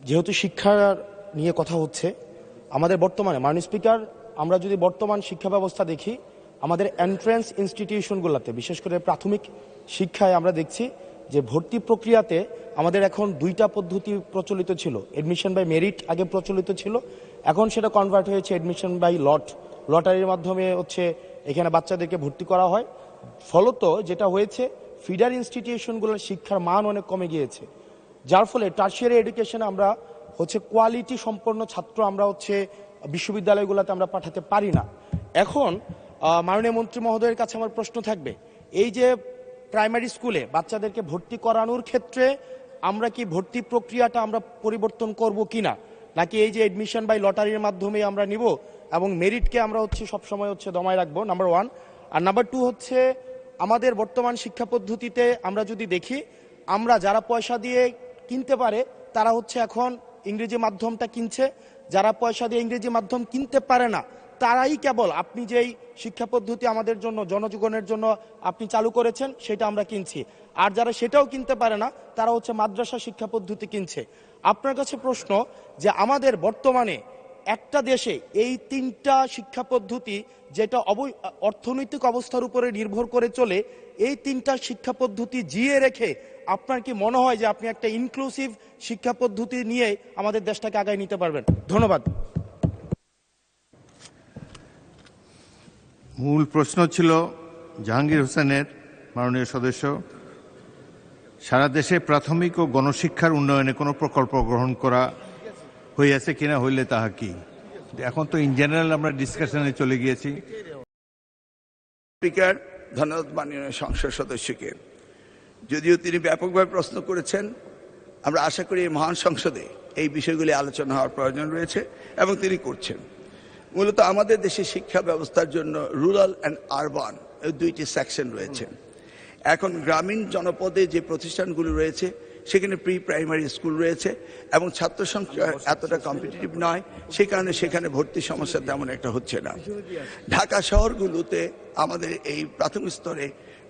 যেহেতু শিক্ষা নিয়ে কথা হচ্ছে, আমাদের বর্তমানে মাননীয় স্পিকার, আমরা যদি বর্তমান শিক্ষা ব্যবস্থা দেখি, আমাদের এন্ট্রান্স ইনস্টিটিউশনগুলোতে বিশেষ করে প্রাথমিক শিক্ষায় আমরা দেখছি যে ভর্তি প্রক্রিয়াতে আমাদের এখন দুইটা পদ্ধতি প্রচলিত ছিল। এডমিশন বাই মেরিট আগে প্রচলিত ছিল, এখন সেটা কনভার্ট হয়েছে এডমিশন বাই লটারির মাধ্যমে হচ্ছে এখানে বাচ্চাদেরকে ভর্তি করা হয়। ফলত যেটা হয়েছে, ফিডার ইনস্টিটিউশনগুলোর শিক্ষার মান অনেক কমে গিয়েছে, যার ফলে টার্সিয়ারি এডুকেশনে আমরা হচ্ছে কোয়ালিটি সম্পন্ন ছাত্র আমরা হচ্ছে বিশ্ববিদ্যালয়গুলোতে আমরা পাঠাতে পারি না। এখন মাননীয় মন্ত্রী মহোদয়ের কাছে আমার প্রশ্ন থাকবে, এই যে প্রাইমারি স্কুলে বাচ্চাদেরকে ভর্তি করানোর ক্ষেত্রে আমরা কি ভর্তি প্রক্রিয়াটা আমরা পরিবর্তন করব কিনা, নাকি এই যে এডমিশন বাই লটারির মাধ্যমে আমরা নিব এবং মেরিটকে আমরা হচ্ছে সবসময় হচ্ছে দমায় রাখবো, নাম্বার ওয়ান। আর নাম্বার টু হচ্ছে, আমাদের বর্তমান শিক্ষা পদ্ধতিতে আমরা যদি দেখি, আমরা যারা পয়সা দিয়ে কিনতে পারে তারা হচ্ছে এখন ইংরেজি মাধ্যমটা কিনছে, যারা পয়সা দিয়ে ইংরেজি মাধ্যম কিনতে পারে না তারাই কেবল আপনি যেই শিক্ষা পদ্ধতি আমাদের জন্য জনজীবনের জন্য আপনি চালু করেছেন সেটা আমরা কিনছি, আর যারা সেটাও কিনতে পারে না তারা হচ্ছে মাদ্রাসা শিক্ষা পদ্ধতি কিনছে। আপনার কাছে প্রশ্ন যে আমাদের বর্তমানে একটা দেশে এই তিনটা শিক্ষা পদ্ধতি যেটা অর্থনৈতিক অবস্থার উপরে নির্ভর করে চলে, এই তিনটা শিক্ষা পদ্ধতি জিয়ে রেখে আপনার কি মনে হয় যে আপনি একটা ইনক্লুসিভ শিক্ষা পদ্ধতি নিয়ে আমাদের দেশটাকে আগায় নিতে পারবেন? ধন্যবাদ। মূল প্রশ্ন ছিল জাহাঙ্গীর হোসেনের, মাননীয় সদস্য, সারা দেশে প্রাথমিক ও গণশিক্ষার উন্নয়নে কোনো প্রকল্প গ্রহণ করা হইয়াছে কিনা, হইলে তাহা কি? এখন তো ইন জেনারেল আমরা ডিসকাশনে চলে গিয়েছি। স্পিকার, ধন্যবাদ মাননীয় সংসদ সদস্যকে। যদিও তিনি ব্যাপকভাবে প্রশ্ন করেছেন, আমরা আশা করি এই মহান সংসদে এই বিষয়গুলি আলোচনা হওয়ার প্রয়োজন রয়েছে এবং তিনি করছেন। মূলত আমাদের দেশে শিক্ষা ব্যবস্থার জন্য রুরাল অ্যান্ড আরবান এই দুইটি সেকশন রয়েছে। এখন গ্রামীণ জনপদে যে প্রতিষ্ঠানগুলো রয়েছে সেখানে প্রি প্রাইমারি স্কুল রয়েছে এবং ছাত্র সংখ্যা এতটা কম্পিটিটিভ নয়, সে কারণে সেখানে ভর্তি সমস্যা তেমন একটা হচ্ছে না। ঢাকা শহরগুলোতে আমাদের এই প্রাথমিক স্তরে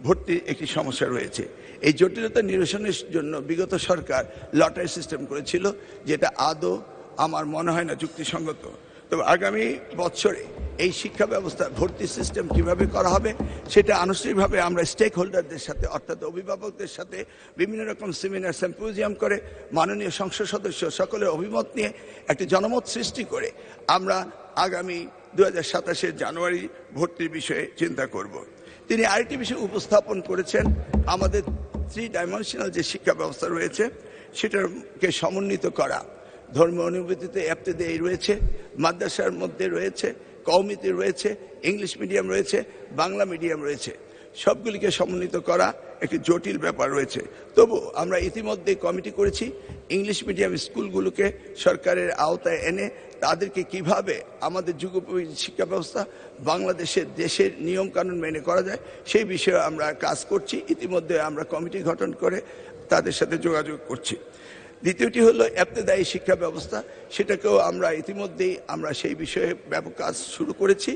ভর্তির একটি সমস্যা রয়েছে। এই জটিলতা নিরসনের জন্য বিগত সরকার লটারি সিস্টেম করেছিল, যেটা আদৌ আমার মনে হয় না যুক্তিসঙ্গত। তবে আগামী বছরে এই শিক্ষা ব্যবস্থা ভর্তি সিস্টেম কিভাবে করা হবে সেটা আনুষ্ঠানিকভাবে আমরা স্টেক হোল্ডারদের সাথে, অর্থাৎ অভিভাবকদের সাথে বিভিন্ন রকম সেমিনার সিম্পোজিয়াম করে মাননীয় সংসদ সদস্য সকলের অভিমত নিয়ে একটি জনমত সৃষ্টি করে আমরা আগামী 2027 জানুয়ারি ভর্তির বিষয়ে চিন্তা করব। তিনি আরেকটি বিষয় উপস্থাপন করেছেন, আমাদের 3 ডাইমেনশনাল যে শিক্ষা ব্যবস্থা রয়েছে সেটাকে সমন্বিত করা। ধর্মীয় অনুভূতিতে ইবতেদায়ী রয়েছে, মাদ্রাসার মধ্যে রয়েছে, কওমিতে রয়েছে, ইংলিশ মিডিয়াম রয়েছে, বাংলা মিডিয়াম রয়েছে। সবগুলিকে সমন্বিত করা একটি জটিল ব্যাপার রয়েছে। তবু আমরা ইতিমধ্যে কমিটি করেছি, ইংলিশ মিডিয়াম স্কুলগুলোকে সরকারের আওতায় এনে তাদেরকে কিভাবে আমাদের যুগোপযোগী শিক্ষা ব্যবস্থা বাংলাদেশের দেশের নিয়মকানুন মেনে করা যায় সেই বিষয়ে আমরা কাজ করছি। ইতিমধ্যে আমরা কমিটি গঠন করে তাদের সাথে যোগাযোগ করছি। দ্বিতীয়টি হলো ইবতেদায়ী শিক্ষা ব্যবস্থা, সেটাকেও আমরা ইতিমধ্যেই সেই বিষয়ে ব্যাপক কাজ শুরু করেছি।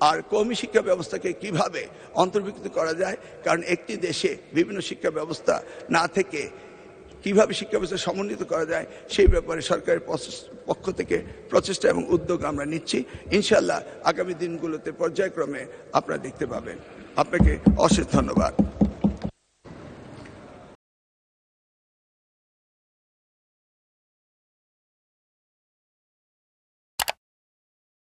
আর কওমি শিক্ষা ব্যবস্থাকে কিভাবে অন্তর্ভুক্ত করা যায়, কারণ একটি দেশে বিভিন্ন শিক্ষা ব্যবস্থা না থেকে কিভাবে শিক্ষা ব্যবস্থা সমন্বিত করা যায় সেই ব্যাপারে সরকারের পক্ষ থেকে প্রচেষ্টা এবং উদ্যোগ আমরা নিচ্ছি। ইনশাআল্লাহ আগামী দিনগুলোতে পর্যায়ক্রমে আপনারা দেখতে পাবেন। আপনাকে অশেষ ধন্যবাদ।